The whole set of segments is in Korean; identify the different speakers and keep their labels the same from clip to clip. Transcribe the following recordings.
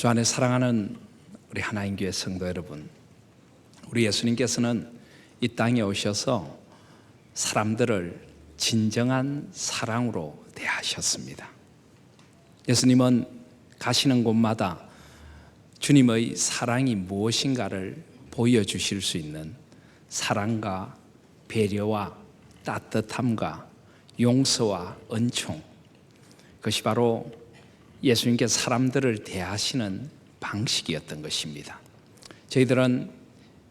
Speaker 1: 주 안에 사랑하는 우리 하나님 교회 성도 여러분, 우리 예수님께서는 이 땅에 오셔서 사람들을 진정한 사랑으로 대하셨습니다. 예수님은 가시는 곳마다 주님의 사랑이 무엇인가를 보여주실 수 있는 사랑과 배려와 따뜻함과 용서와 은총, 그것이 바로 예수님께서 사람들을 대하시는 방식이었던 것입니다. 저희들은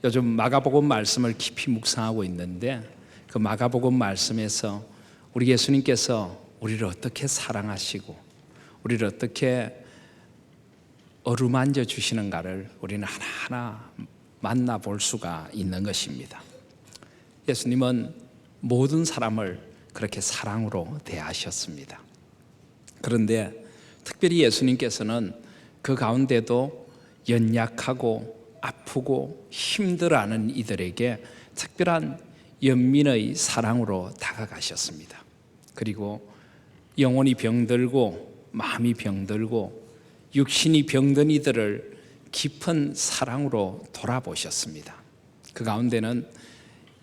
Speaker 1: 요즘 마가복음 말씀을 깊이 묵상하고 있는데, 그 마가복음 말씀에서 우리 예수님께서 우리를 어떻게 사랑하시고 우리를 어떻게 어루만져 주시는가를 우리는 하나하나 만나볼 수가 있는 것입니다. 예수님은 모든 사람을 그렇게 사랑으로 대하셨습니다. 그런데 특별히 예수님께서는 그 가운데도 연약하고 아프고 힘들어하는 이들에게 특별한 연민의 사랑으로 다가가셨습니다. 그리고 영혼이 병들고 마음이 병들고 육신이 병든 이들을 깊은 사랑으로 돌아보셨습니다. 그 가운데는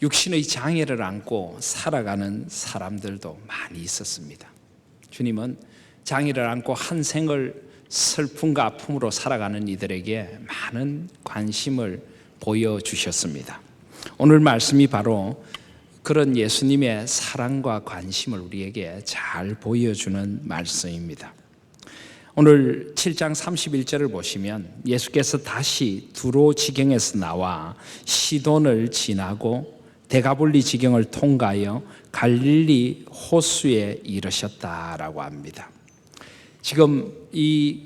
Speaker 1: 육신의 장애를 안고 살아가는 사람들도 많이 있었습니다. 주님은 장애를 안고 한 생을 슬픔과 아픔으로 살아가는 이들에게 많은 관심을 보여주셨습니다. 오늘 말씀이 바로 그런 예수님의 사랑과 관심을 우리에게 잘 보여주는 말씀입니다. 오늘 7장 31절을 보시면 예수께서 다시 두로 지경에서 나와 시돈을 지나고 데가볼리 지경을 통과하여 갈릴리 호수에 이르셨다라고 합니다. 지금 이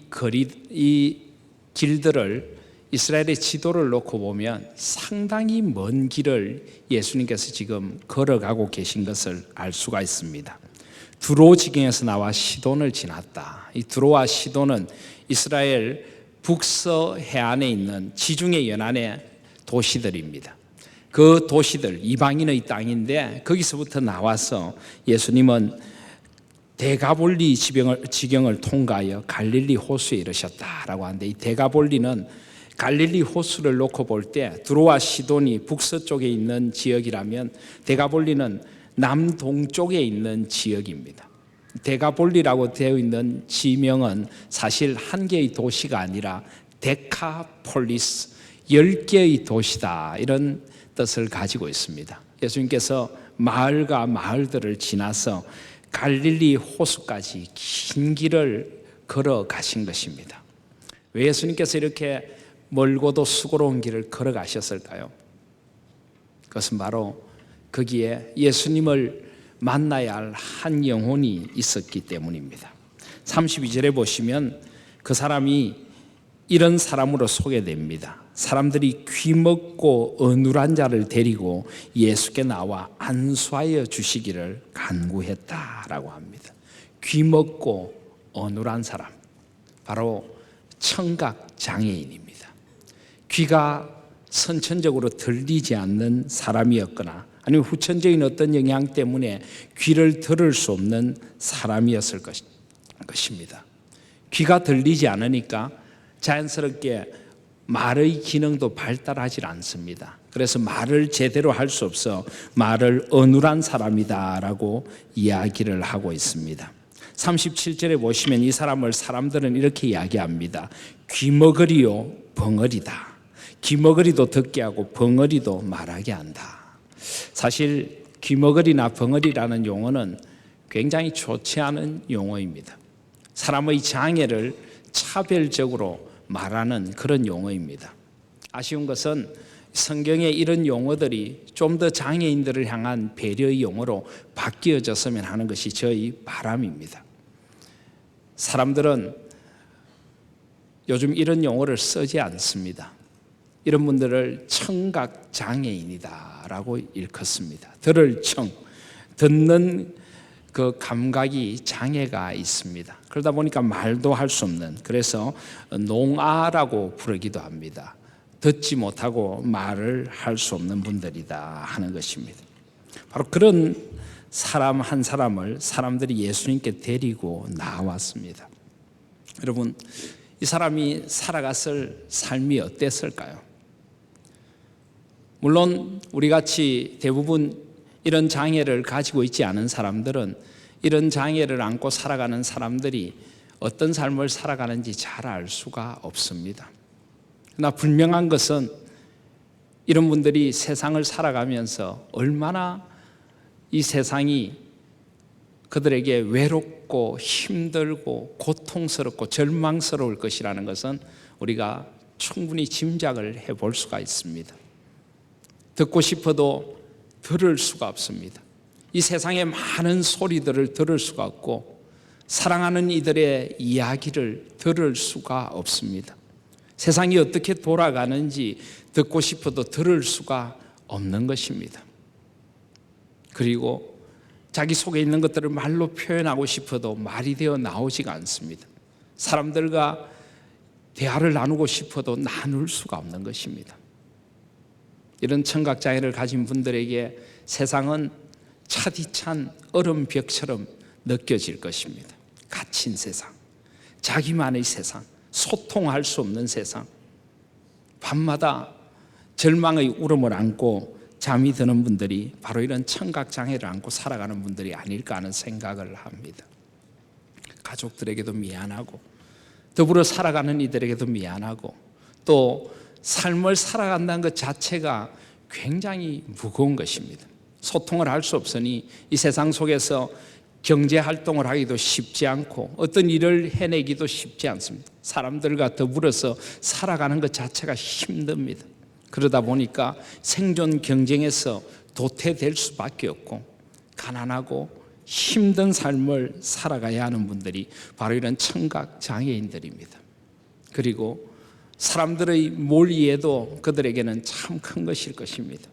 Speaker 1: 길들을 이스라엘의 지도를 놓고 보면 상당히 먼 길을 예수님께서 지금 걸어가고 계신 것을 알 수가 있습니다. 두로 지경에서 나와 시돈을 지났다. 이 두로와 시돈은 이스라엘 북서 해안에 있는 지중해 연안의 도시들입니다. 그 도시들, 이방인의 땅인데 거기서부터 나와서 예수님은 데가볼리 지경을 통과하여 갈릴리 호수에 이르셨다라고 하는데, 이 데가볼리는 갈릴리 호수를 놓고 볼 때 두로와 시돈이 북서쪽에 있는 지역이라면 데가볼리는 남동쪽에 있는 지역입니다. 데가볼리라고 되어 있는 지명은 사실 한 개의 도시가 아니라 데카폴리스, 10개의 도시다, 이런 뜻을 가지고 있습니다. 예수님께서 마을과 마을들을 지나서 갈릴리 호수까지 긴 길을 걸어가신 것입니다. 왜 예수님께서 이렇게 멀고도 수고로운 길을 걸어가셨을까요? 그것은 바로 거기에 예수님을 만나야 할 한 영혼이 있었기 때문입니다. 32절에 보시면 그 사람이 이런 사람으로 소개됩니다. 사람들이 귀먹고 어눌한 자를 데리고 예수께 나와 안수하여 주시기를 간구했다라고 합니다. 귀먹고 어눌한 사람, 바로 청각 장애인입니다. 귀가 선천적으로 들리지 않는 사람이었거나 아니면 후천적인 어떤 영향 때문에 귀를 들을 수 없는 사람이었을 것입니다. 귀가 들리지 않으니까 자연스럽게 말의 기능도 발달하지 않습니다. 그래서 말을 제대로 할 수 없어 말을 어눌한 사람이다라고 이야기를 하고 있습니다. 37절에 보시면 이 사람을 사람들은 이렇게 이야기합니다. 귀머거리요 벙어리다. 귀머거리도 듣게 하고 벙어리도 말하게 한다. 사실 귀머거리나 벙어리라는 용어는 굉장히 좋지 않은 용어입니다. 사람의 장애를 차별적으로 말하는 그런 용어입니다. 아쉬운 것은 성경에 이런 용어들이 좀 더 장애인들을 향한 배려의 용어로 바뀌어졌으면 하는 것이 저희 바람입니다. 사람들은 요즘 이런 용어를 쓰지 않습니다. 이런 분들을 청각 장애인이다라고 일컫습니다. 들을 청, 듣는 그 감각이 장애가 있습니다. 그러다 보니까 말도 할 수 없는, 그래서 농아라고 부르기도 합니다. 듣지 못하고 말을 할 수 없는 분들이다 하는 것입니다. 바로 그런 사람 한 사람을 사람들이 예수님께 데리고 나왔습니다. 여러분, 이 사람이 살아갔을 삶이 어땠을까요? 물론 우리같이 대부분 이런 장애를 가지고 있지 않은 사람들은 이런 장애를 안고 살아가는 사람들이 어떤 삶을 살아가는지 잘 알 수가 없습니다. 그러나 분명한 것은 이런 분들이 세상을 살아가면서 얼마나 이 세상이 그들에게 외롭고 힘들고 고통스럽고 절망스러울 것이라는 것은 우리가 충분히 짐작을 해볼 수가 있습니다. 듣고 싶어도 들을 수가 없습니다. 이 세상의 많은 소리들을 들을 수가 없고 사랑하는 이들의 이야기를 들을 수가 없습니다. 세상이 어떻게 돌아가는지 듣고 싶어도 들을 수가 없는 것입니다. 그리고 자기 속에 있는 것들을 말로 표현하고 싶어도 말이 되어 나오지가 않습니다. 사람들과 대화를 나누고 싶어도 나눌 수가 없는 것입니다. 이런 청각장애를 가진 분들에게 세상은 차디찬 얼음벽처럼 느껴질 것입니다. 갇힌 세상, 자기만의 세상, 소통할 수 없는 세상, 밤마다 절망의 울음을 안고 잠이 드는 분들이 바로 이런 청각장애를 안고 살아가는 분들이 아닐까 하는 생각을 합니다. 가족들에게도 미안하고 더불어 살아가는 이들에게도 미안하고 또 삶을 살아간다는 것 자체가 굉장히 무거운 것입니다. 소통을 할 수 없으니 이 세상 속에서 경제활동을 하기도 쉽지 않고 어떤 일을 해내기도 쉽지 않습니다. 사람들과 더불어서 살아가는 것 자체가 힘듭니다. 그러다 보니까 생존 경쟁에서 도태될 수밖에 없고 가난하고 힘든 삶을 살아가야 하는 분들이 바로 이런 청각장애인들입니다. 그리고 사람들의 몰이해도 그들에게는 참 큰 것일 것입니다.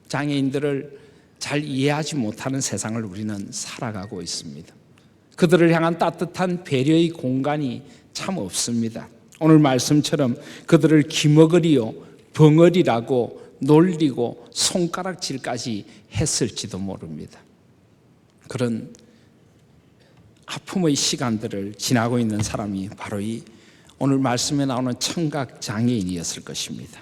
Speaker 1: 장애인들을 잘 이해하지 못하는 세상을 우리는 살아가고 있습니다. 그들을 향한 따뜻한 배려의 공간이 참 없습니다. 오늘 말씀처럼 그들을 기머거리요 벙어리라고 놀리고 손가락질까지 했을지도 모릅니다. 그런 아픔의 시간들을 지나고 있는 사람이 바로 이 오늘 말씀에 나오는 청각장애인이었을 것입니다.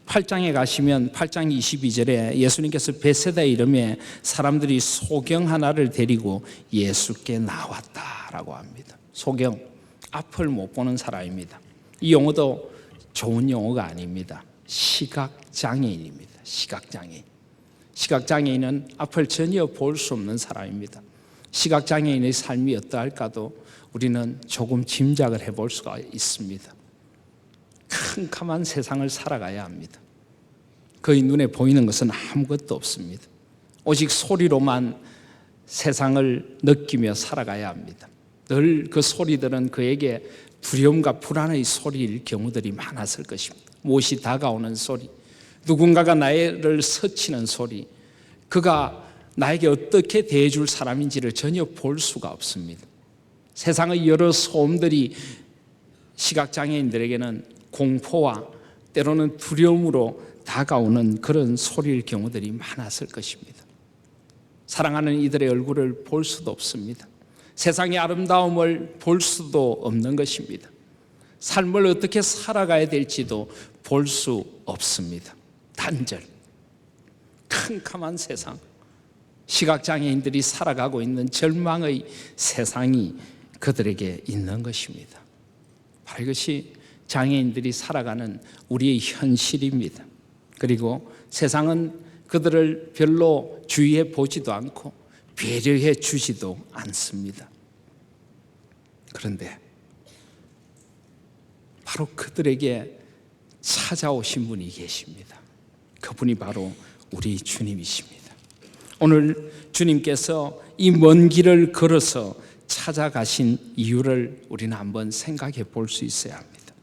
Speaker 1: 8장에 가시면 8장 22절에 예수님께서 베세다 이름에 사람들이 소경 하나를 데리고 예수께 나왔다라고 합니다. 소경, 앞을 못 보는 사람입니다. 이 용어도 좋은 용어가 아닙니다. 시각장애인입니다. 시각장애인. 시각장애인은 앞을 전혀 볼 수 없는 사람입니다. 시각장애인의 삶이 어떠할까도 우리는 조금 짐작을 해볼 수가 있습니다. 캄캄한 세상을 살아가야 합니다. 그의 눈에 보이는 것은 아무것도 없습니다. 오직 소리로만 세상을 느끼며 살아가야 합니다. 늘 그 소리들은 그에게 두려움과 불안의 소리일 경우들이 많았을 것입니다. 무엇이 다가오는 소리, 누군가가 나를 스치는 소리, 그가 나에게 어떻게 대해줄 사람인지를 전혀 볼 수가 없습니다. 세상의 여러 소음들이 시각장애인들에게는 공포와 때로는 두려움으로 다가오는 그런 소리일 경우들이 많았을 것입니다. 사랑하는 이들의 얼굴을 볼 수도 없습니다. 세상의 아름다움을 볼 수도 없는 것입니다. 삶을 어떻게 살아가야 될지도 볼 수 없습니다. 단절, 캄캄한 세상, 시각장애인들이 살아가고 있는 절망의 세상이 그들에게 있는 것입니다. 바로 이것이 장애인들이 살아가는 우리의 현실입니다. 그리고 세상은 그들을 별로 주의해 보지도 않고 배려해 주지도 않습니다. 그런데 바로 그들에게 찾아오신 분이 계십니다. 그분이 바로 우리 주님이십니다. 오늘 주님께서 이 먼 길을 걸어서 찾아가신 이유를 우리는 한번 생각해 볼 수 있어야 합니다.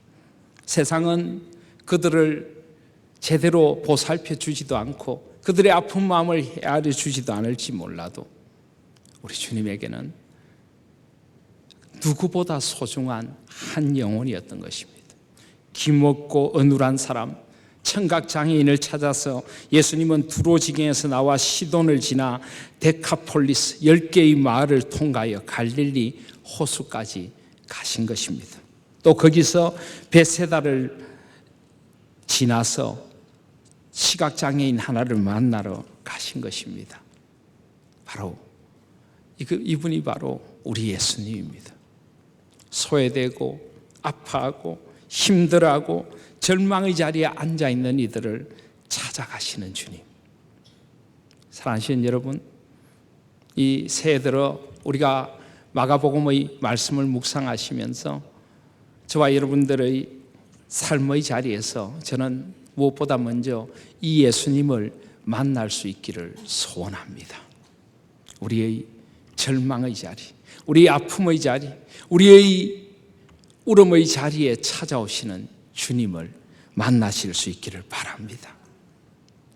Speaker 1: 세상은 그들을 제대로 보살펴 주지도 않고 그들의 아픈 마음을 헤아려 주지도 않을지 몰라도 우리 주님에게는 누구보다 소중한 한 영혼이었던 것입니다. 기먹고 어눌한 사람, 청각장애인을 찾아서 예수님은 두로지경에서 나와 시돈을 지나 데카폴리스 10개의 마을을 통과하여 갈릴리 호수까지 가신 것입니다. 또 거기서 베세다를 지나서 시각장애인 하나를 만나러 가신 것입니다. 바로 이분이 바로 우리 예수님입니다. 소외되고 아파하고 힘들어하고 절망의 자리에 앉아있는 이들을 찾아가시는 주님. 사랑하시는 여러분, 이 새해 들어 우리가 마가복음의 말씀을 묵상하시면서 저와 여러분들의 삶의 자리에서 저는 무엇보다 먼저 이 예수님을 만날 수 있기를 소원합니다. 우리의 절망의 자리, 우리의 아픔의 자리, 우리의 울음의 자리에 찾아오시는 주님을 만나실 수 있기를 바랍니다.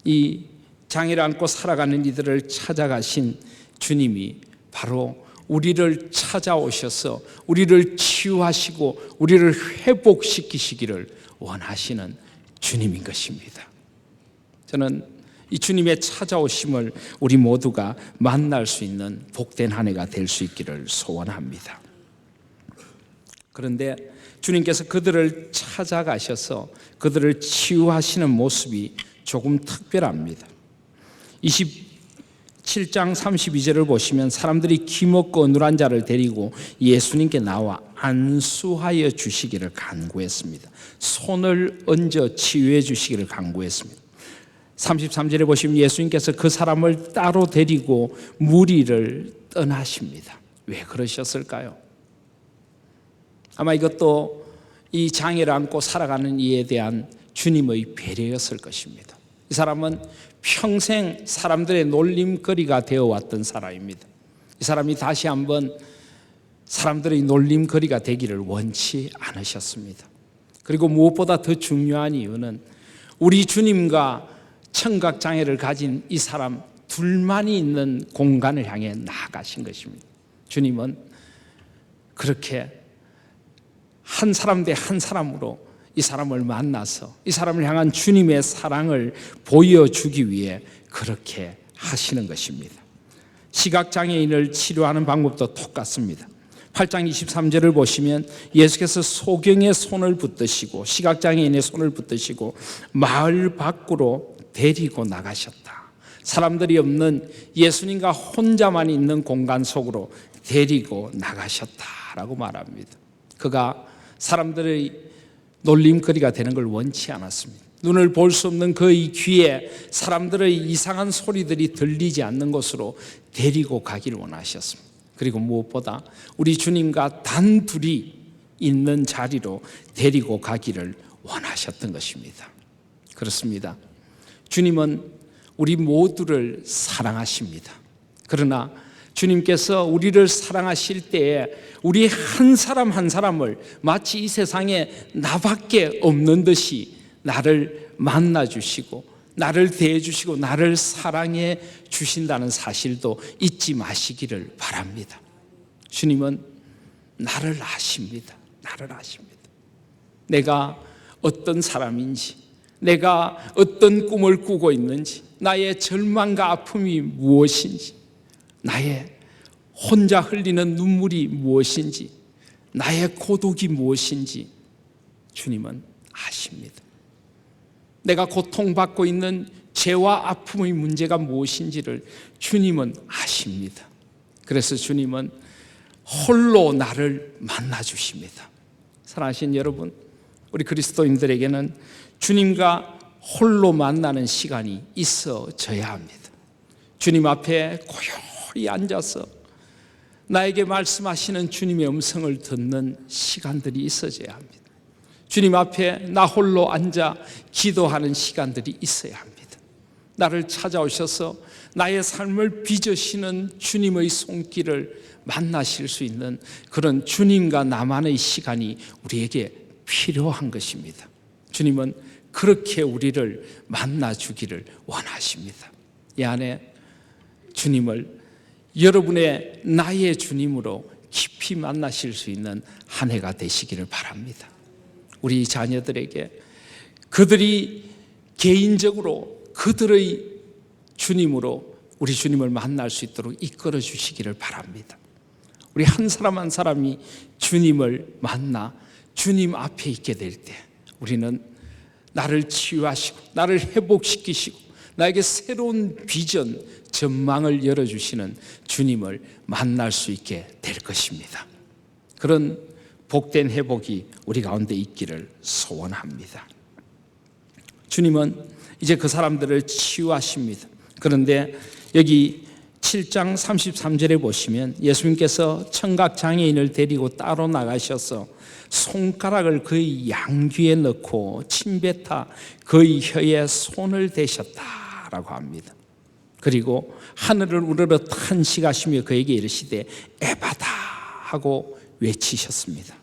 Speaker 1: 이 장애를 안고 살아가는 이들을 찾아가신 주님이 바로 우리를 찾아오셔서 우리를 치유하시고 우리를 회복시키시기를 원하시는 주님인 것입니다. 저는 이 주님의 찾아오심을 우리 모두가 만날 수 있는 복된 한 해가 될 수 있기를 소원합니다. 그런데 주님께서 그들을 찾아가셔서 그들을 치유하시는 모습이 조금 특별합니다. 27장 32절을 보시면 사람들이 기먹고 어눌한 자를 데리고 예수님께 나와 안수하여 주시기를 간구했습니다. 손을 얹어 치유해 주시기를 간구했습니다. 33절에 보시면 예수님께서 그 사람을 따로 데리고 무리를 떠나십니다. 왜 그러셨을까요? 아마 이것도 이 장애를 안고 살아가는 이에 대한 주님의 배려였을 것입니다. 이 사람은 평생 사람들의 놀림거리가 되어왔던 사람입니다. 이 사람이 다시 한번 사람들의 놀림거리가 되기를 원치 않으셨습니다. 그리고 무엇보다 더 중요한 이유는 우리 주님과 청각장애를 가진 이 사람 둘만이 있는 공간을 향해 나아가신 것입니다. 주님은 그렇게 한 사람 대 한 사람으로 이 사람을 만나서 이 사람을 향한 주님의 사랑을 보여주기 위해 그렇게 하시는 것입니다. 시각장애인을 치료하는 방법도 똑같습니다. 8장 23절을 보시면 예수께서 소경의 손을 붙드시고 시각장애인의 손을 붙드시고 마을 밖으로 데리고 나가셨다. 사람들이 없는 예수님과 혼자만 있는 공간 속으로 데리고 나가셨다라고 말합니다. 그가 사람들의 놀림거리가 되는 걸 원치 않았습니다. 눈을 볼 수 없는 그의 귀에 사람들의 이상한 소리들이 들리지 않는 곳으로 데리고 가기를 원하셨습니다. 그리고 무엇보다 우리 주님과 단둘이 있는 자리로 데리고 가기를 원하셨던 것입니다. 그렇습니다. 주님은 우리 모두를 사랑하십니다. 그러나 주님께서 우리를 사랑하실 때에 우리 한 사람 한 사람을 마치 이 세상에 나밖에 없는 듯이 나를 만나주시고 나를 대해주시고 나를 사랑해 주신다는 사실도 잊지 마시기를 바랍니다. 주님은 나를 아십니다. 나를 아십니다. 내가 어떤 사람인지, 내가 어떤 꿈을 꾸고 있는지, 나의 절망과 아픔이 무엇인지, 나의 혼자 흘리는 눈물이 무엇인지, 나의 고독이 무엇인지 주님은 아십니다. 내가 고통받고 있는 죄와 아픔의 문제가 무엇인지를 주님은 아십니다. 그래서 주님은 홀로 나를 만나주십니다. 사랑하신 여러분, 우리 그리스도인들에게는 주님과 홀로 만나는 시간이 있어져야 합니다. 주님 앞에 고요히 앉아서 나에게 말씀하시는 주님의 음성을 듣는 시간들이 있어져야 합니다. 주님 앞에 나 홀로 앉아 기도하는 시간들이 있어야 합니다. 나를 찾아오셔서 나의 삶을 빚으시는 주님의 손길을 만나실 수 있는 그런 주님과 나만의 시간이 우리에게 필요한 것입니다. 주님은 그렇게 우리를 만나주기를 원하십니다. 이 안에 주님을 여러분의 나의 주님으로 깊이 만나실 수 있는 한 해가 되시기를 바랍니다. 우리 자녀들에게 그들이 개인적으로 그들의 주님으로 우리 주님을 만날 수 있도록 이끌어 주시기를 바랍니다. 우리 한 사람 한 사람이 주님을 만나 주님 앞에 있게 될 때 우리는 나를 치유하시고 나를 회복시키시고 나에게 새로운 비전, 전망을 열어주시는 주님을 만날 수 있게 될 것입니다. 그런 복된 회복이 우리 가운데 있기를 소원합니다. 주님은 이제 그 사람들을 치유하십니다. 그런데 여기 7장 33절에 보시면 예수님께서 청각장애인을 데리고 따로 나가셔서 손가락을 그의 양귀에 넣고 침뱉어 그의 혀에 손을 대셨다라고 합니다. 그리고 하늘을 우러러 탄식하시며 그에게 이르시되 에바다 하고 외치셨습니다.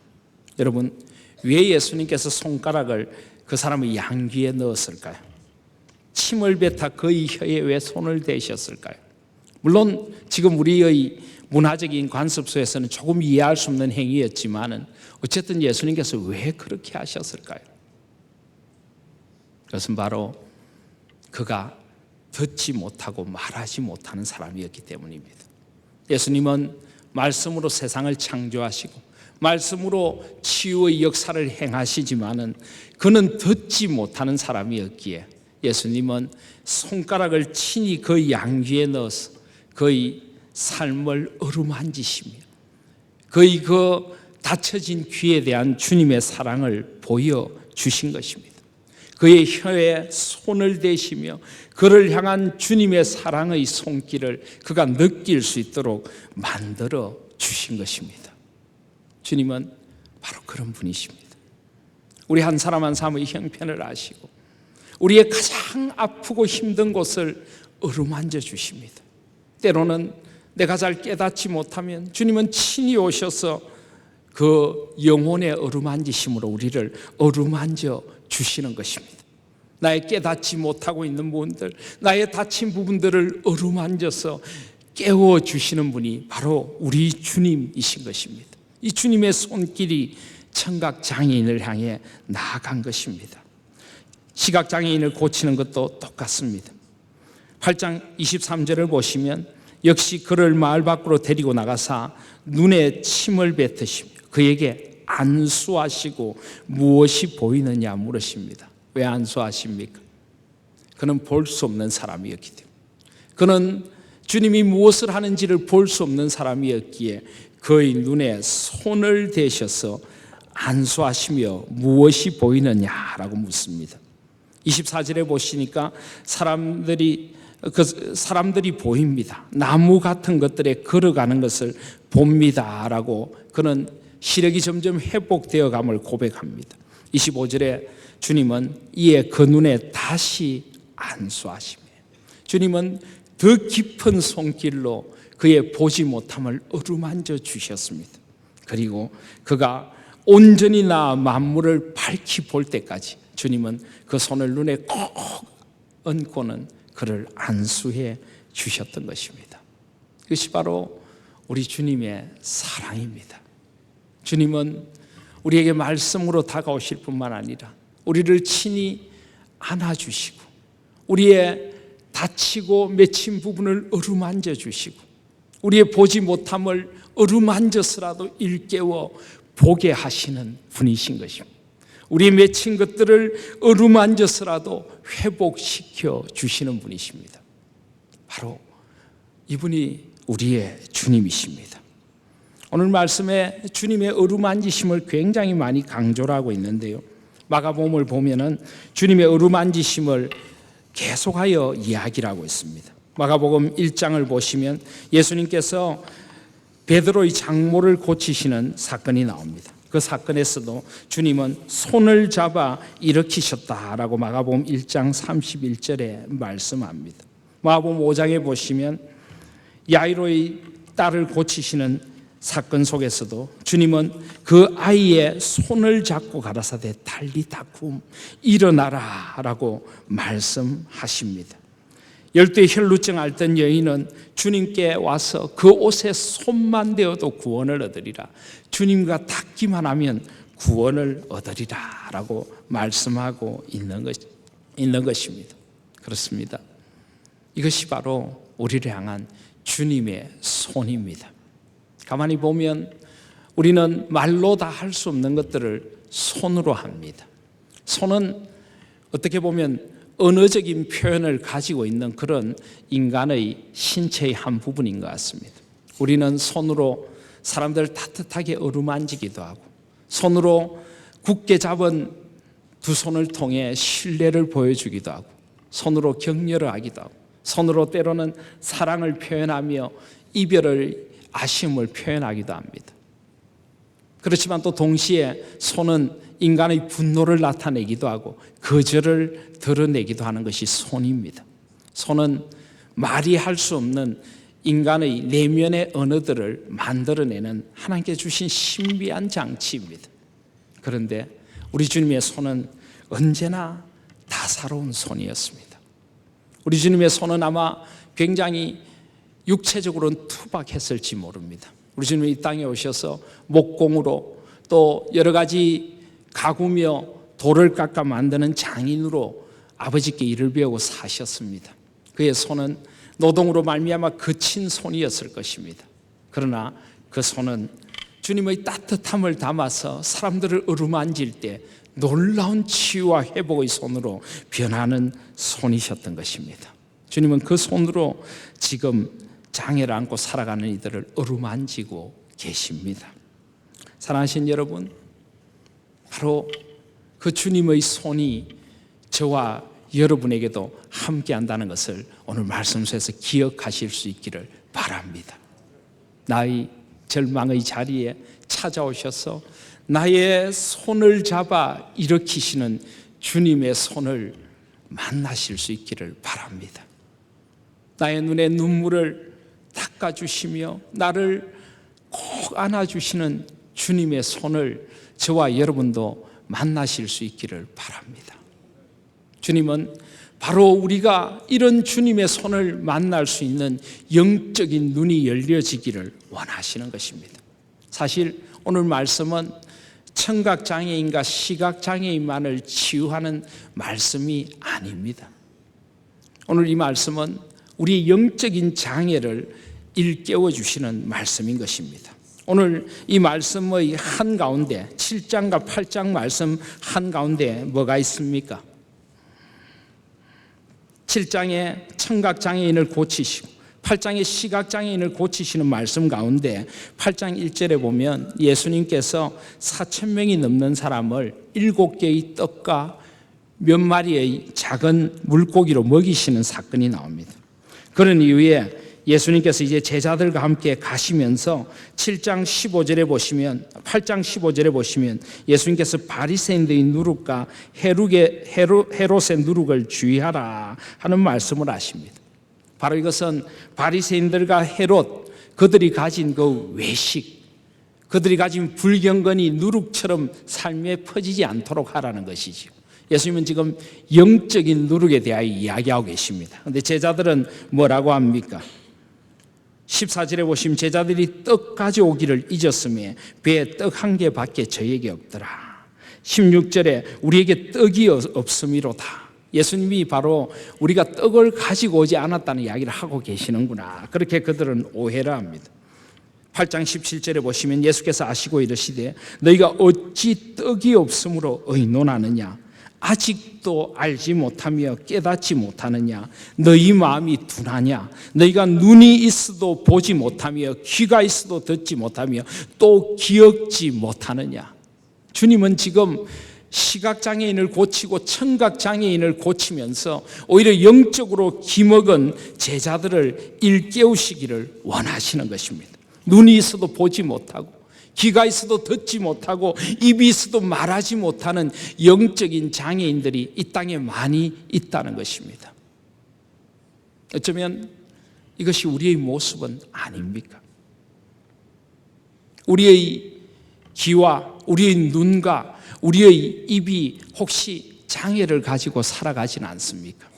Speaker 1: 여러분, 왜 예수님께서 손가락을 그 사람의 양귀에 넣었을까요? 침을 뱉어 그의 혀에 왜 손을 대셨을까요? 물론 지금 우리의 문화적인 관습소에서는 조금 이해할 수 없는 행위였지만 어쨌든 예수님께서 왜 그렇게 하셨을까요? 그것은 바로 그가 듣지 못하고 말하지 못하는 사람이었기 때문입니다. 예수님은 말씀으로 세상을 창조하시고 말씀으로 치유의 역사를 행하시지만은 그는 듣지 못하는 사람이었기에 예수님은 손가락을 친히 그 양귀에 넣어서 그의 삶을 어루만지시며 그의 그 닫혀진 귀에 대한 주님의 사랑을 보여주신 것입니다. 그의 혀에 손을 대시며 그를 향한 주님의 사랑의 손길을 그가 느낄 수 있도록 만들어 주신 것입니다. 주님은 바로 그런 분이십니다. 우리 한 사람 한 사람의 형편을 아시고 우리의 가장 아프고 힘든 곳을 어루만져 주십니다. 때로는 내가 잘 깨닫지 못하면 주님은 친히 오셔서 그 영혼의 어루만지심으로 우리를 어루만져 주시는 것입니다. 나의 깨닫지 못하고 있는 부분들, 나의 다친 부분들을 어루만져서 깨워주시는 분이 바로 우리 주님이신 것입니다. 이 주님의 손길이 청각장애인을 향해 나아간 것입니다. 시각장애인을 고치는 것도 똑같습니다. 8장 23절을 보시면 역시 그를 마을 밖으로 데리고 나가사 눈에 침을 뱉으시며 그에게 안수하시고 무엇이 보이느냐 물으십니다. 왜 안수하십니까? 그는 볼 수 없는 사람이었기 때문에, 그는 주님이 무엇을 하는지를 볼 수 없는 사람이었기에 그의 눈에 손을 대셔서 안수하시며 무엇이 보이느냐라고 묻습니다. 24절에 보시니까 사람들이 보입니다. 나무 같은 것들에 걸어가는 것을 봅니다라고 그는 시력이 점점 회복되어 감을 고백합니다. 25절에 주님은 이에 그 눈에 다시 안수하시며 주님은 더 깊은 손길로 그의 보지 못함을 어루만져 주셨습니다. 그리고 그가 온전히 나 만물을 밝히 볼 때까지 주님은 그 손을 눈에 꼭 얹고는 그를 안수해 주셨던 것입니다. 이것이 바로 우리 주님의 사랑입니다. 주님은 우리에게 말씀으로 다가오실 뿐만 아니라 우리를 친히 안아주시고 우리의 다치고 맺힌 부분을 어루만져 주시고 우리의 보지 못함을 어루만져서라도 일깨워 보게 하시는 분이신 것입니다. 우리의 맺힌 것들을 어루만져서라도 회복시켜 주시는 분이십니다. 바로 이분이 우리의 주님이십니다. 오늘 말씀에 주님의 어루만지심을 굉장히 많이 강조를 하고 있는데요. 마가복음을 보면은 주님의 어루만지심을 계속하여 이야기를 하고 있습니다. 마가복음 1장을 보시면 예수님께서 베드로의 장모를 고치시는 사건이 나옵니다. 그 사건에서도 주님은 손을 잡아 일으키셨다라고 마가복음 1장 31절에 말씀합니다. 마가복음 5장에 보시면 야이로의 딸을 고치시는 사건 속에서도 주님은 그 아이의 손을 잡고 가라사대 달리다쿰 일어나라라고 말씀하십니다. 열두의 혈루증 앓던 여인은 주님께 와서 그 옷에 손만 대어도 구원을 얻으리라, 주님과 닿기만 하면 구원을 얻으리라 라고 말씀하고 있는 것입니다. 그렇습니다. 이것이 바로 우리를 향한 주님의 손입니다. 가만히 보면 우리는 말로 다 할 수 없는 것들을 손으로 합니다. 손은 어떻게 보면 언어적인 표현을 가지고 있는 그런 인간의 신체의 한 부분인 것 같습니다. 우리는 손으로 사람들을 따뜻하게 어루만지기도 하고, 손으로 굳게 잡은 두 손을 통해 신뢰를 보여주기도 하고, 손으로 격려를 하기도 하고, 손으로 때로는 사랑을 표현하며 이별을, 아쉬움을 표현하기도 합니다. 그렇지만 또 동시에 손은 인간의 분노를 나타내기도 하고 거절을 드러내기도 하는 것이 손입니다. 손은 말이 할 수 없는 인간의 내면의 언어들을 만들어내는 하나님께 주신 신비한 장치입니다. 그런데 우리 주님의 손은 언제나 다사로운 손이었습니다. 우리 주님의 손은 아마 굉장히 육체적으로는 투박했을지 모릅니다. 우리 주님이 이 땅에 오셔서 목공으로 또 여러 가지 가구며 돌을 깎아 만드는 장인으로 아버지께 일을 배우고 사셨습니다. 그의 손은 노동으로 말미암아 거친 손이었을 것입니다. 그러나 그 손은 주님의 따뜻함을 담아서 사람들을 어루만질 때 놀라운 치유와 회복의 손으로 변하는 손이셨던 것입니다. 주님은 그 손으로 지금 장애를 안고 살아가는 이들을 어루만지고 계십니다. 사랑하신 여러분, 바로 그 주님의 손이 저와 여러분에게도 함께 한다는 것을 오늘 말씀 속에서 기억하실 수 있기를 바랍니다. 나의 절망의 자리에 찾아오셔서 나의 손을 잡아 일으키시는 주님의 손을 만나실 수 있기를 바랍니다. 나의 눈에 눈물을 닦아주시며 나를 꼭 안아주시는 주님의 손을 저와 여러분도 만나실 수 있기를 바랍니다. 주님은 바로 우리가 이런 주님의 손을 만날 수 있는 영적인 눈이 열려지기를 원하시는 것입니다. 사실 오늘 말씀은 청각장애인과 시각장애인만을 치유하는 말씀이 아닙니다. 오늘 이 말씀은 우리의 영적인 장애를 일깨워 주시는 말씀인 것입니다. 오늘 이 말씀의 한가운데 7장과 8장 말씀 한가운데 뭐가 있습니까? 7장에 청각장애인을 고치시고 8장에 시각장애인을 고치시는 말씀 가운데 8장 1절에 보면 예수님께서 4,000명이 넘는 사람을 7개의 떡과 몇 마리의 작은 물고기로 먹이시는 사건이 나옵니다. 그런 이후에 예수님께서 이제 제자들과 함께 가시면서 7장 15절에 보시면 8장 15절에 보시면 예수님께서 바리새인들의 누룩과 헤롯의 누룩을 주의하라 하는 말씀을 하십니다. 바로 이것은 바리새인들과 헤롯 그들이 가진 그 외식, 그들이 가진 불경건이 누룩처럼 삶에 퍼지지 않도록 하라는 것이죠. 예수님은 지금 영적인 누룩에 대하여 이야기하고 계십니다. 그런데 제자들은 뭐라고 합니까? 14절에 보시면 제자들이 떡 가져오기를 잊었으며 배에 떡 한 개밖에 저에게 없더라. 16절에 우리에게 떡이 없음이로다. 예수님이 바로 우리가 떡을 가지고 오지 않았다는 이야기를 하고 계시는구나. 그렇게 그들은 오해를 합니다. 8장 17절에 보시면 예수께서 아시고 이르시되 너희가 어찌 떡이 없음으로 의논하느냐. 아직도 알지 못하며 깨닫지 못하느냐. 너희 마음이 둔하냐. 너희가 눈이 있어도 보지 못하며 귀가 있어도 듣지 못하며 또 기억지 못하느냐. 주님은 지금 시각장애인을 고치고 청각장애인을 고치면서 오히려 영적으로 기먹은 제자들을 일깨우시기를 원하시는 것입니다. 눈이 있어도 보지 못하고 귀가 있어도 듣지 못하고 입이 있어도 말하지 못하는 영적인 장애인들이 이 땅에 많이 있다는 것입니다. 어쩌면 이것이 우리의 모습은 아닙니까? 우리의 귀와 우리의 눈과 우리의 입이 혹시 장애를 가지고 살아가지는 않습니까?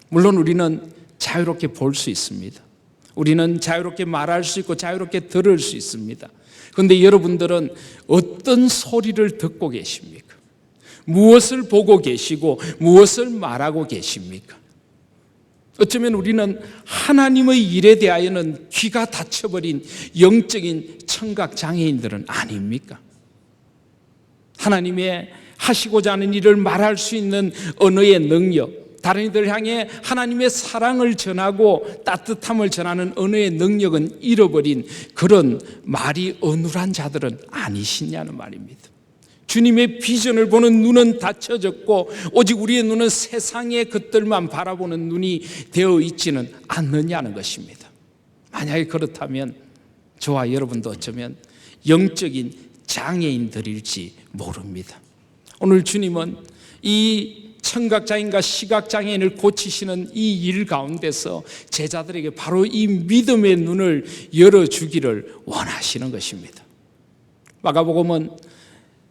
Speaker 1: 물론 우리는 자유롭게 볼 수 있습니다. 우리는 자유롭게 말할 수 있고 자유롭게 들을 수 있습니다. 그런데 여러분들은 어떤 소리를 듣고 계십니까? 무엇을 보고 계시고 무엇을 말하고 계십니까? 어쩌면 우리는 하나님의 일에 대하여는 귀가 닫혀버린 영적인 청각장애인들은 아닙니까? 하나님의 하시고자 하는 일을 말할 수 있는 언어의 능력, 다른 이들 향해 하나님의 사랑을 전하고 따뜻함을 전하는 언어의 능력은 잃어버린 그런 말이 어눌한 자들은 아니시냐는 말입니다. 주님의 비전을 보는 눈은 닫혀졌고 오직 우리의 눈은 세상의 것들만 바라보는 눈이 되어 있지는 않느냐는 것입니다. 만약에 그렇다면 저와 여러분도 어쩌면 영적인 장애인들일지 모릅니다. 오늘 주님은 이 청각장애인과 시각장애인을 고치시는 이 일 가운데서 제자들에게 바로 이 믿음의 눈을 열어주기를 원하시는 것입니다. 마가복음은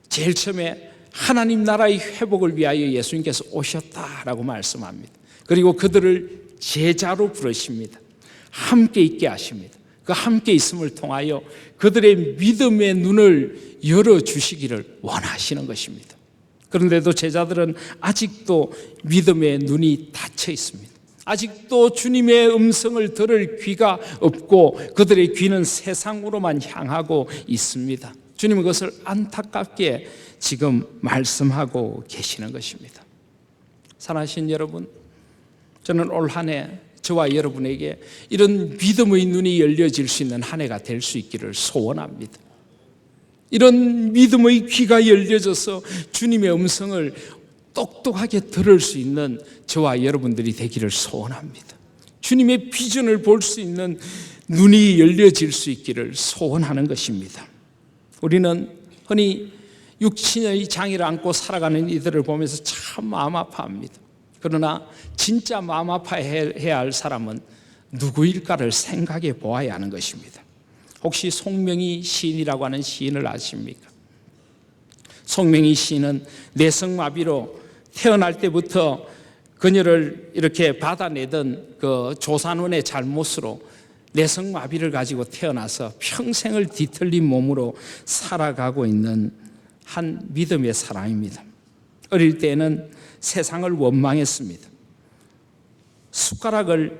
Speaker 1: 제일 처음에 하나님 나라의 회복을 위하여 예수님께서 오셨다라고 말씀합니다. 그리고 그들을 제자로 부르십니다. 함께 있게 하십니다. 그 함께 있음을 통하여 그들의 믿음의 눈을 열어주시기를 원하시는 것입니다. 그런데도 제자들은 아직도 믿음의 눈이 닫혀 있습니다. 아직도 주님의 음성을 들을 귀가 없고 그들의 귀는 세상으로만 향하고 있습니다. 주님은 그것을 안타깝게 지금 말씀하고 계시는 것입니다. 사랑하신 여러분, 저는 올 한 해 저와 여러분에게 이런 믿음의 눈이 열려질 수 있는 한 해가 될 수 있기를 소원합니다. 이런 믿음의 귀가 열려져서 주님의 음성을 똑똑하게 들을 수 있는 저와 여러분들이 되기를 소원합니다. 주님의 비전을 볼 수 있는 눈이 열려질 수 있기를 소원하는 것입니다. 우리는 흔히 육신의 장애를 안고 살아가는 이들을 보면서 참 마음 아파합니다. 그러나 진짜 마음 아파해야 할 사람은 누구일까를 생각해 보아야 하는 것입니다. 혹시 송명희 시인이라고 하는 시인을 아십니까? 송명희 시인은 뇌성마비로 태어날 때부터 그녀를 이렇게 받아내던 그 조산원의 잘못으로 뇌성마비를 가지고 태어나서 평생을 뒤틀린 몸으로 살아가고 있는 한 믿음의 사람입니다. 어릴 때는 세상을 원망했습니다. 숟가락을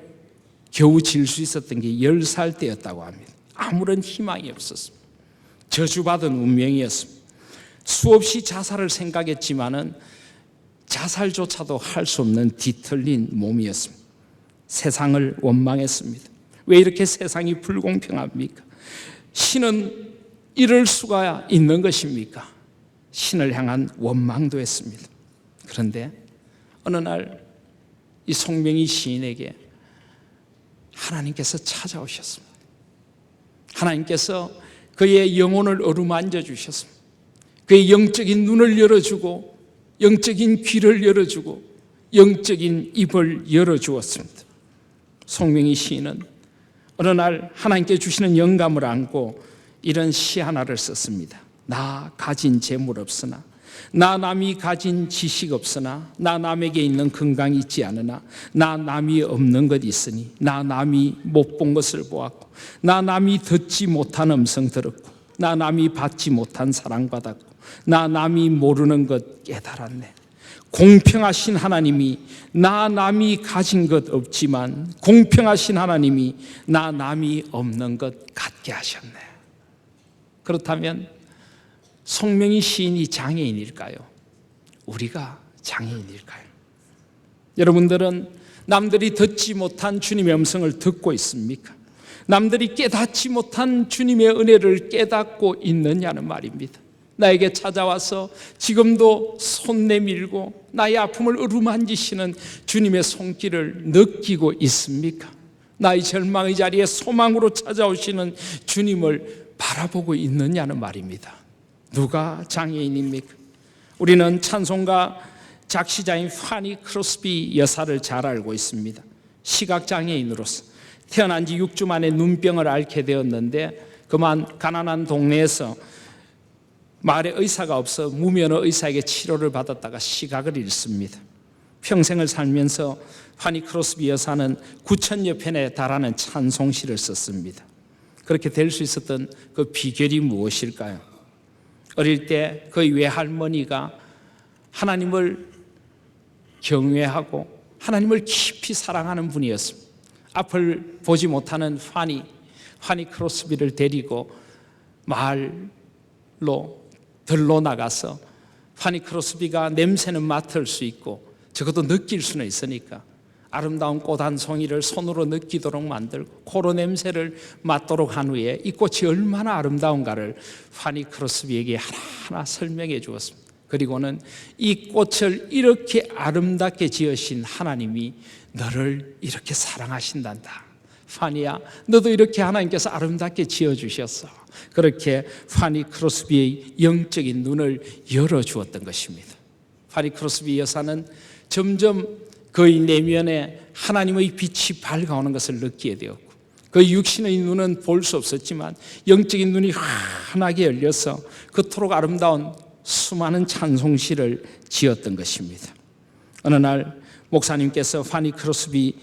Speaker 1: 겨우 쥘 수 있었던 게 10살 때였다고 합니다. 아무런 희망이 없었습니다. 저주받은 운명이었습니다. 수없이 자살을 생각했지만은 자살조차도 할 수 없는 뒤틀린 몸이었습니다. 세상을 원망했습니다. 왜 이렇게 세상이 불공평합니까? 신은 이럴 수가 있는 것입니까? 신을 향한 원망도 했습니다. 그런데 어느 날 이 송명희 시인에게 하나님께서 찾아오셨습니다. 하나님께서 그의 영혼을 어루만져 주셨습니다. 그의 영적인 눈을 열어주고 영적인 귀를 열어주고 영적인 입을 열어주었습니다. 송명희 시인은 어느 날 하나님께 주시는 영감을 안고 이런 시 하나를 썼습니다. 나 가진 재물 없으나, 나 남이 가진 지식 없으나, 나 남에게 있는 건강이 있지 않으나, 나 남이 없는 것 있으니, 나 남이 못 본 것을 보았고, 나 남이 듣지 못한 음성 들었고, 나 남이 받지 못한 사랑받았고, 나 남이 모르는 것 깨달았네. 공평하신 하나님이 나 남이 가진 것 없지만 공평하신 하나님이 나 남이 없는 것 같게 하셨네. 그렇다면 송명희 시인이 장애인일까요? 우리가 장애인일까요? 여러분들은 남들이 듣지 못한 주님의 음성을 듣고 있습니까? 남들이 깨닫지 못한 주님의 은혜를 깨닫고 있느냐는 말입니다. 나에게 찾아와서 지금도 손 내밀고 나의 아픔을 어루만지시는 주님의 손길을 느끼고 있습니까? 나의 절망의 자리에 소망으로 찾아오시는 주님을 바라보고 있느냐는 말입니다. 누가 장애인입니까? 우리는 찬송가 작시자인 파니 크로스비 여사를 잘 알고 있습니다. 시각장애인으로서 태어난 지 6주 만에 눈병을 앓게 되었는데 그만 가난한 동네에서 마을에 의사가 없어 무면허 의사에게 치료를 받았다가 시각을 잃습니다. 평생을 살면서 파니 크로스비 여사는 9,000여 편에 달하는 찬송시를 썼습니다. 그렇게 될 수 있었던 그 비결이 무엇일까요? 어릴 때 그의 외할머니가 하나님을 경외하고 하나님을 깊이 사랑하는 분이었습니다. 앞을 보지 못하는 파니 크로스비를 데리고 마을로 들로 나가서 파니 크로스비가 냄새는 맡을 수 있고 적어도 느낄 수는 있으니까 아름다운 꽃 한 송이를 손으로 느끼도록 만들고 코로 냄새를 맡도록 한 후에 이 꽃이 얼마나 아름다운가를 파니 크로스비에게 하나하나 설명해 주었습니다. 그리고는 이 꽃을 이렇게 아름답게 지으신 하나님이 너를 이렇게 사랑하신단다. 파니야, 너도 이렇게 하나님께서 아름답게 지어주셨어. 그렇게 파니 크로스비의 영적인 눈을 열어주었던 것입니다. 파니 크로스비 여사는 점점 그의 내면에 하나님의 빛이 밝아오는 것을 느끼게 되었고, 그 육신의 눈은 볼 수 없었지만 영적인 눈이 환하게 열려서 그토록 아름다운 수많은 찬송시를 지었던 것입니다. 어느 날 목사님께서 파니 크로스비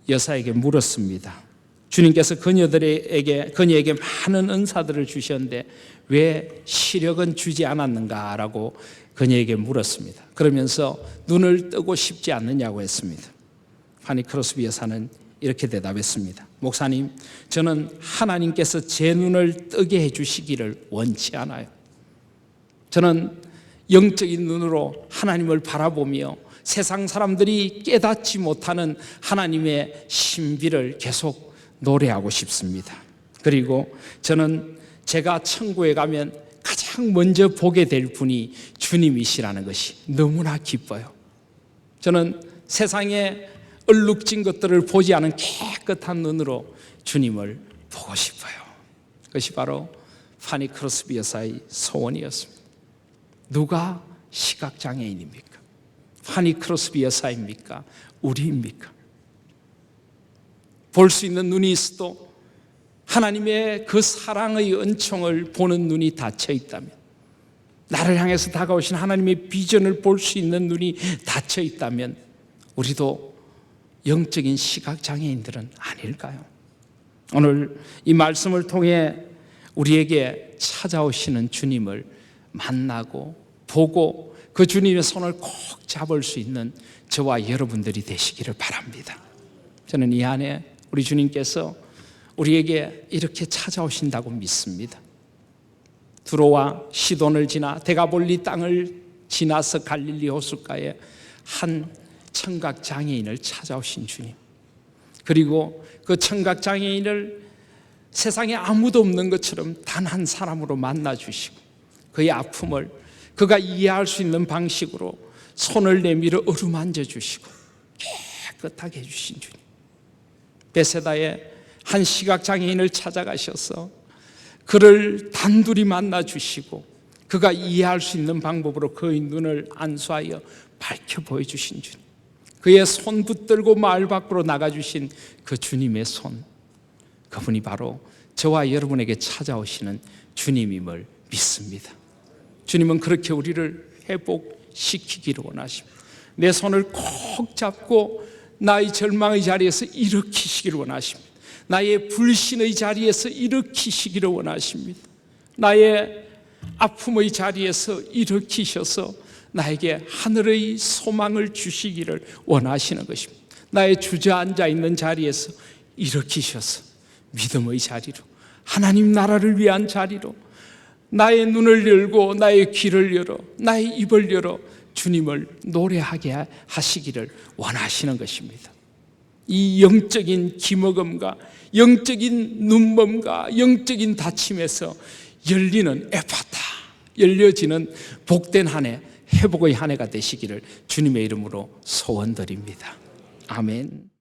Speaker 1: 여사에게 물었습니다. 주님께서 그녀에게 많은 은사들을 주셨는데 왜 시력은 주지 않았는가라고 그녀에게 물었습니다. 그러면서 눈을 뜨고 싶지 않느냐고 했습니다. 파니 크로스비 여사는 이렇게 대답했습니다. 목사님, 저는 하나님께서 제 눈을 뜨게 해주시기를 원치 않아요. 저는 영적인 눈으로 하나님을 바라보며 세상 사람들이 깨닫지 못하는 하나님의 신비를 계속 노래하고 싶습니다. 그리고 저는 제가 천국에 가면 가장 먼저 보게 될 분이 주님이시라는 것이 너무나 기뻐요. 저는 세상에 얼룩진 것들을 보지 않은 깨끗한 눈으로 주님을 보고 싶어요. 그것이 바로 파니 크로스비 여사의 소원이었습니다. 누가 시각장애인입니까? 파니 크로스비 여사입니까? 우리입니까? 볼 수 있는 눈이 있어도 하나님의 그 사랑의 은총을 보는 눈이 닫혀 있다면, 나를 향해서 다가오신 하나님의 비전을 볼 수 있는 눈이 닫혀 있다면 우리도 영적인 시각장애인들은 아닐까요? 오늘 이 말씀을 통해 우리에게 찾아오시는 주님을 만나고 보고 그 주님의 손을 꼭 잡을 수 있는 저와 여러분들이 되시기를 바랍니다. 저는 이 안에 우리 주님께서 우리에게 이렇게 찾아오신다고 믿습니다. 두로와 시돈을 지나 데가볼리 땅을 지나서 갈릴리 호숫가에 한 청각장애인을 찾아오신 주님, 그리고 그 청각장애인을 세상에 아무도 없는 것처럼 단 한 사람으로 만나주시고 그의 아픔을 그가 이해할 수 있는 방식으로 손을 내밀어 어루만져 주시고 깨끗하게 해주신 주님, 베세다에 한 시각장애인을 찾아가셔서 그를 단둘이 만나주시고 그가 이해할 수 있는 방법으로 그의 눈을 안수하여 밝혀 보여주신 주님, 그의 손 붙들고 마을 밖으로 나가주신 그 주님의 손, 그분이 바로 저와 여러분에게 찾아오시는 주님임을 믿습니다. 주님은 그렇게 우리를 회복시키기를 원하십니다. 내 손을 콕 잡고 나의 절망의 자리에서 일으키시기를 원하십니다. 나의 불신의 자리에서 일으키시기를 원하십니다. 나의 아픔의 자리에서 일으키셔서 나에게 하늘의 소망을 주시기를 원하시는 것입니다. 나의 주저앉아 있는 자리에서 일으키셔서 믿음의 자리로, 하나님 나라를 위한 자리로 나의 눈을 열고 나의 귀를 열어 나의 입을 열어 주님을 노래하게 하시기를 원하시는 것입니다. 이 영적인 기먹음과 영적인 눈먼과 영적인 닫힘에서 열리는 에파타, 열려지는 복된 한 해, 회복의 한 해가 되시기를 주님의 이름으로 소원드립니다. 아멘.